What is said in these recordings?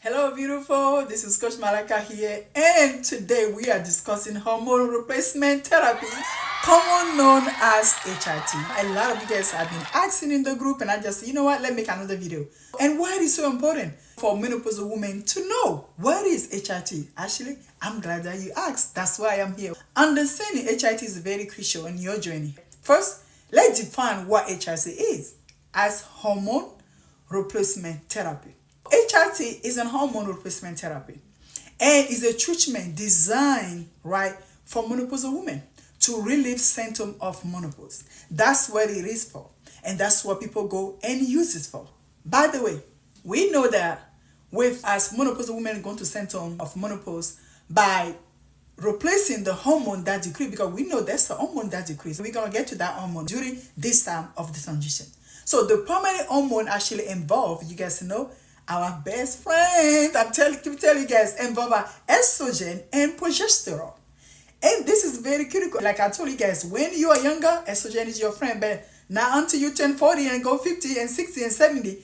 Hello beautiful, this is Coach Malaika here, and today we are discussing hormone replacement therapy, common known as HRT. A lot of you guys have been asking in the group, and I just, let me make another video. And why it is so important for menopausal women to know what is HRT? Actually, I'm glad that you asked. That's why I'm here. Understanding HRT is very crucial in your journey. First, let's define what HRT is as hormone replacement therapy. HRT is a hormone replacement therapy and is a treatment designed for menopausal women to relieve symptoms of menopause. That's what it is for, and that's what people go and use it for. By the way, we know that as menopausal women going to symptoms of menopause by replacing the hormone that decrease, because we know that's the hormone that decrease. We're going to get to that hormone during this time of the transition. So the primary hormone actually involved, you guys know, our best friend, keep telling you guys, involve estrogen and progesterone. And this is very critical. Like I told you guys, when you are younger, estrogen is your friend. But now until you turn 40 and go 50 and 60 and 70,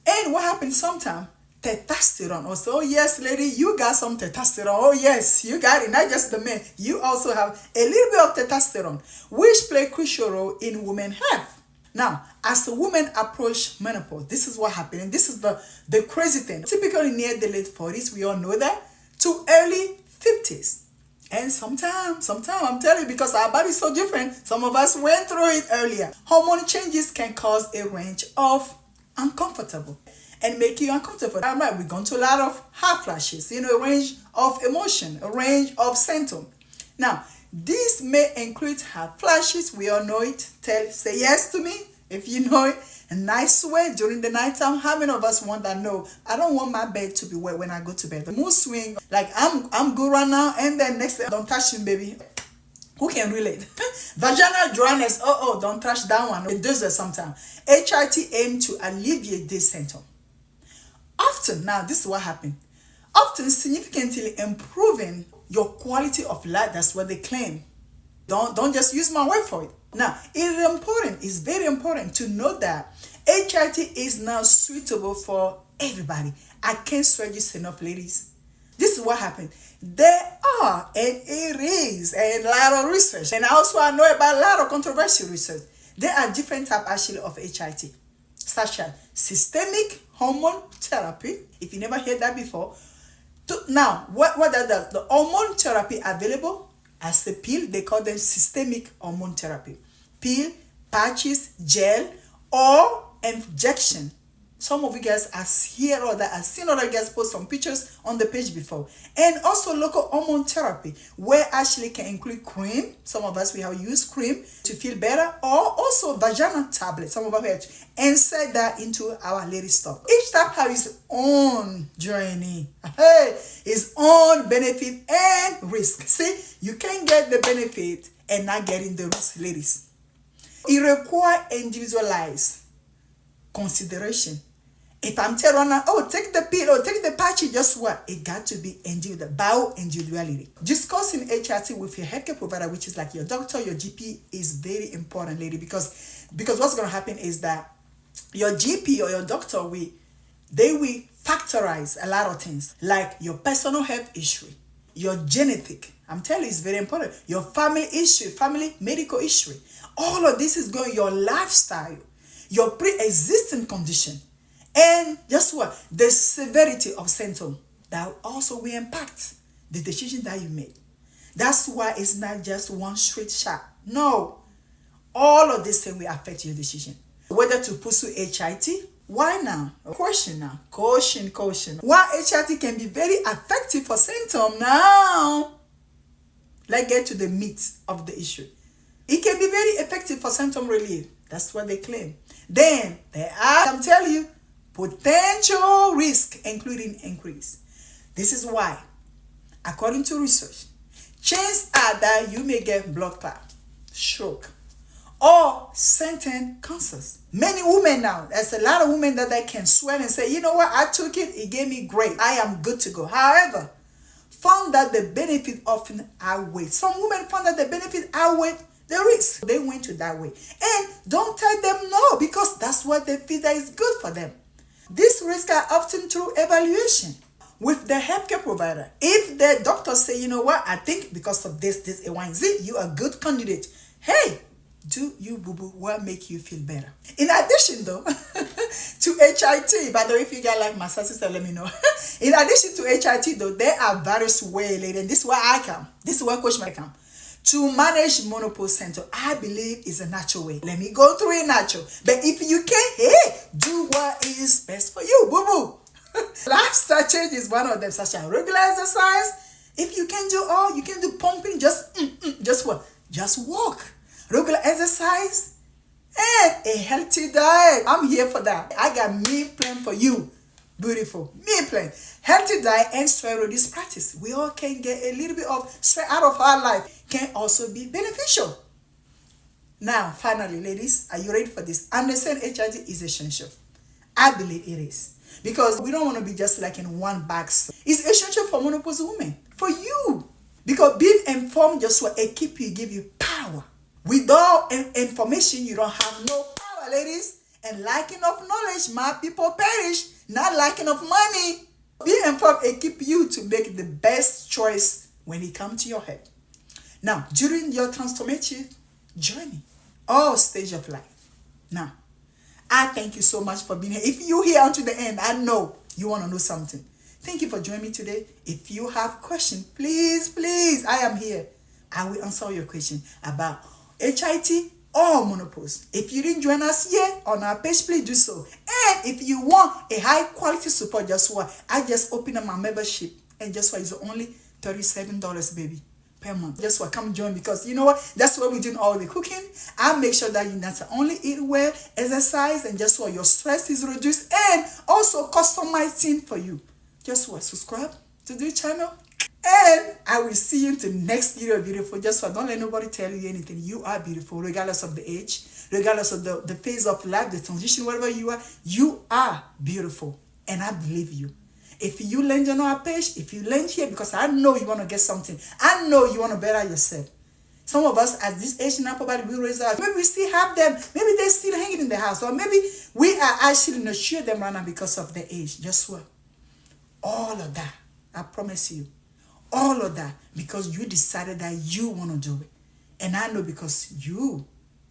and what happens sometimes? Testosterone also. Oh yes, lady, you got some testosterone. Oh yes, you got it. Not just the men. You also have a little bit of testosterone, which play a crucial role in women's health. Now, as the women approach menopause, this is what happens. And this is the crazy thing. Typically near the late 40s, we all know that, to early 50s. And sometimes, I'm telling you, because our body is so different, some of us went through it earlier. Hormone changes can cause a range of uncomfortable and make you uncomfortable. All right, we're going to a lot of hot flashes, a range of emotion, a range of symptoms. Now, this may include hot flashes. We all know it. Say yes to me if you know it. A nice sweat during the nighttime. How many of us want that? No, I don't want my bed to be wet when I go to bed. The mood swing, like I'm good right now, and then next day, don't touch me, baby. Who can relate? Vaginal dryness. Don't touch that one. It does that sometimes. HRT aims to alleviate this symptom. Often, now this is what happens. Often significantly improving your quality of life. That's what they claim. Don't just use my word for it. Now, it's very important to know that HRT is now suitable for everybody. I can't stress this enough, ladies. This is what happened. There are, and it is, a lot of research, and also I know about a lot of controversial research. There are different types actually of HRT, such as systemic hormone therapy. If you never heard that before. Now, what that does, the hormone therapy available as a pill, they call them systemic hormone therapy. Pill, patches, gel, or injection. Some of you guys have seen other guys post some pictures on the page before. And also local hormone therapy, where actually can include cream. Some of us, we have used cream to feel better, or also vaginal tablets. Some of us have insert that into our lady stuff. Each type has its own journey. Its own benefit and risk. See, you can get the benefit and not getting the risk, ladies. It requires individualized consideration. If I'm telling you, take the pill or take the patch, just what? It got to be individual, bio-individuality. Discussing HRT with your healthcare provider, which is like your doctor, your GP, is very important, lady, because what's going to happen is that your GP or your doctor, they will factorize a lot of things, like your personal health issue, your genetic. I'm telling you, it's very important. Your family issue, family medical history. All of this is going, your lifestyle, your pre-existing condition. And guess what? The severity of symptoms that also will impact the decision that you make. That's why it's not just one straight shot. No. All of this thing will affect your decision. Whether to pursue HRT, why now? Caution now. Caution. Why HRT can be very effective for symptoms now. Let's get to the meat of the issue. It can be very effective for symptom relief. That's what they claim. Then there are, I'm telling you, potential risk, including increase. This is why, according to research, chances are that you may get blood clot, stroke, or certain cancers. Many women now, there's a lot of women that they can swear and say, you know what, I took it, it gave me great, I am good to go. However, found that the benefit often outweigh. Some women found that the benefit outweigh the risk. They went to that way. And don't tell them no, because that's what they feel that is good for them. These risks are often through evaluation. with the healthcare provider. If the doctor say, you know what, I think because of this, A, Y, and Z, you are a good candidate. Hey, do you, boo-boo, what make you feel better? In addition, though, to HIT, by the way, if you guys like my sister, let me know. In addition to HIT, though, there are various ways, lady, and this is where I come. This is where Coach Malaika come. To manage menopause symptoms, I believe is a natural way. Let me go through it natural. But if you can't, hey, do what is best for you, boo-boo. Lifestyle change is one of them, such as regular exercise. If you can do all, you can do pumping, just what? Just walk. Regular exercise and a healthy diet. I'm here for that. I got meal plan for you. Beautiful. Meal plan. Healthy diet and stress reduce practice. We all can get a little bit of stress out of our life. Can also be beneficial. Now, finally, ladies, are you ready for this? Understand HIT is essential. I believe it is. Because we don't want to be just like in one box. It's essential for menopausal women. For you. Because being informed just what it keep you, give you power. Without information, you don't have no power, ladies. And lacking of knowledge, my people perish. Not lacking of money. Being informed, it keep you to make the best choice when it comes to your head. Now, during your transformative journey, all stage of life. Now, I thank you so much for being here. If you're here until the end, I know you want to know something. Thank you for joining me today. If you have questions, please, I am here. I will answer your question about HIT or menopause. If you didn't join us here on our page, please do so. And if you want a high quality support, just what? I just opened up my membership. And just what? It's only $37, baby, per month. Just what? Come join, because you know what? That's where we're doing all the cooking. I make sure that you not only eat well, exercise, and just what? Your stress is reduced, and also customizing for you. Just what? Subscribe to the channel. And I will see you in the next video, beautiful. Just what? Don't let nobody tell you anything. You are beautiful, regardless of the age, regardless of the phase of life, the transition, wherever you are beautiful. And I believe you. If you land on our page, if you land here, because I know you want to get something. I know you want to better yourself. Some of us at this age now, probably we raise our, maybe we still have them. Maybe they're still hanging in the house. Or maybe we are actually not sure them right now because of the age. Just what? All of that, I promise you. All of that because you decided that you want to do it. And I know because you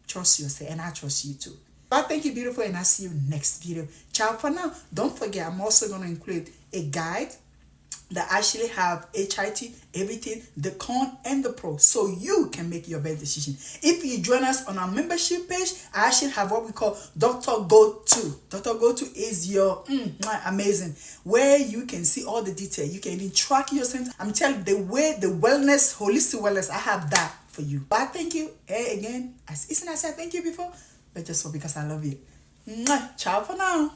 trust yourself, and I trust you too. But thank you, beautiful, and I'll see you next video. Ciao for now. Don't forget, I'm also going to include a guide that actually have HIT, everything, the con and the pro, so you can make your best decision. If you join us on our membership page, I actually have what we call Dr. Go-To. Dr. Go-To is your amazing, where you can see all the detail. You can even track your symptoms. I'm telling you, the way, the wellness, holistic wellness, I have that for you. But thank you. Again, isn't I said thank you before? But just because I love you. Ciao for now.